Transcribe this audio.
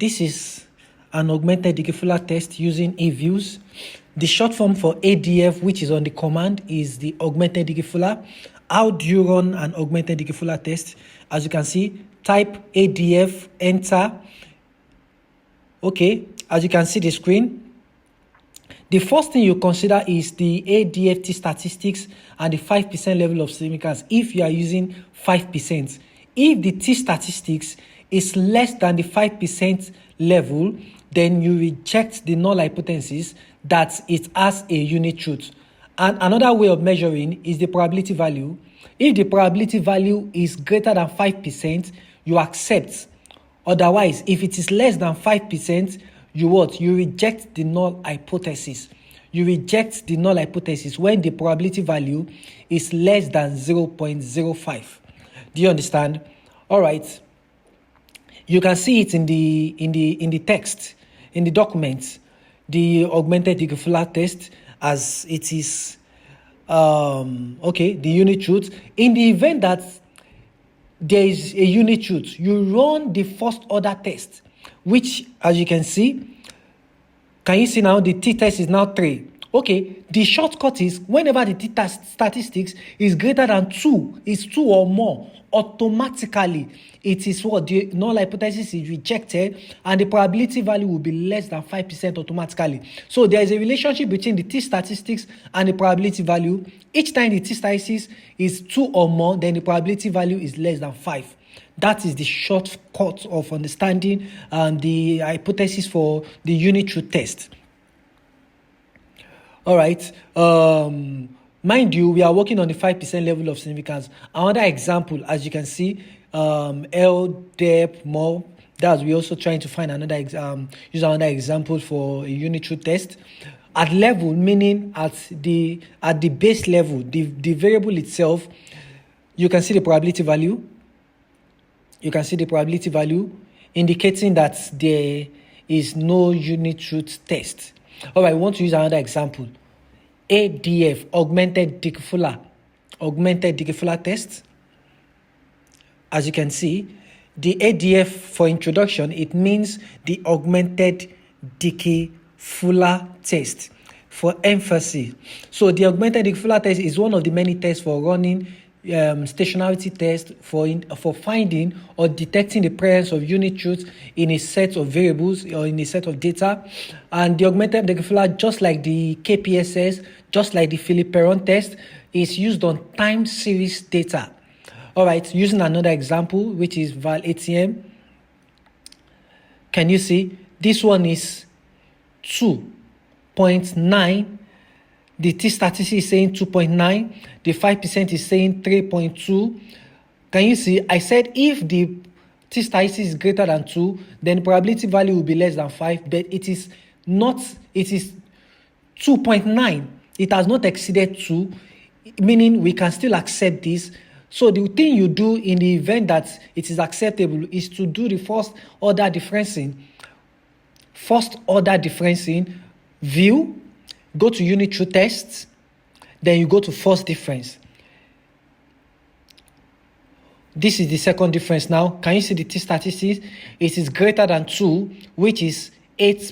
This is an augmented Dickey-Fuller test using eViews. The short form for ADF, which is on the command, is the augmented Dickey-Fuller. How do you run an augmented Dickey-Fuller test? As you can see, type ADF, enter. Okay, as you can see the screen, the first thing you consider is the ADFT statistics and the 5% level of significance if you are using 5%. If the T statistics is less than the 5% level, then you reject the null hypothesis that it has a unit truth. And another way of measuring is the probability value. If the probability value is greater than 5%, you accept. Otherwise, if it is less than 5%, you what? You reject the null hypothesis. You reject the null hypothesis when the probability value is less than 0.05. Do you understand? All right. You can see it in the text, in the document, the augmented Dickey-Fuller test as it is. The unit truth. In the event that there is a unit truth, you run the first order test, which, as you can see, can you see now the t-test is now 3. Okay, the shortcut is whenever the t-test statistics is greater than 2, is 2 or more, automatically it is what the null hypothesis is rejected and the probability value will be less than 5% automatically. So there is a relationship between the t-statistics and the probability value. Each time the t-statistics is 2 or more, then the probability value is less than 5. That is the shortcut of understanding the hypothesis for the unit truth test. All right. Mind you, we are working on the 5% level of significance. Another example, as you can see, LDEP more. That's we're also trying to find another use another example for a unit truth test. At level, meaning at the base level, the variable itself, you can see the probability value. You can see the probability value indicating that there is no unit truth test. All right, we want to use another example. ADF, augmented Dickey-Fuller test. As you can see, the ADF for introduction, it means the augmented Dickey-Fuller test for emphasis. So the augmented Dickey-Fuller test is one of the many tests for running stationarity test for finding or detecting the presence of unit truth in a set of variables or in a set of data. And the augmented Dickey-Fuller, just like the KPSS, just like the Philip-Perron test, is used on time series data. All right, using another example, which is val ATM. Can you see? This one is 2.9. The t-statistic is saying 2.9. The 5% is saying 3.2. Can you see? I said if the t-statistic is greater than 2, then the probability value will be less than 5. But it is not. It is 2.9. It has not exceeded 2, meaning we can still accept this. So the thing you do in the event that it is acceptable is to do the first order differencing. View. Go to unit truth tests, then you go to first difference. This is the second difference now. Can you see the t-statistics? It is greater than 2, which is 8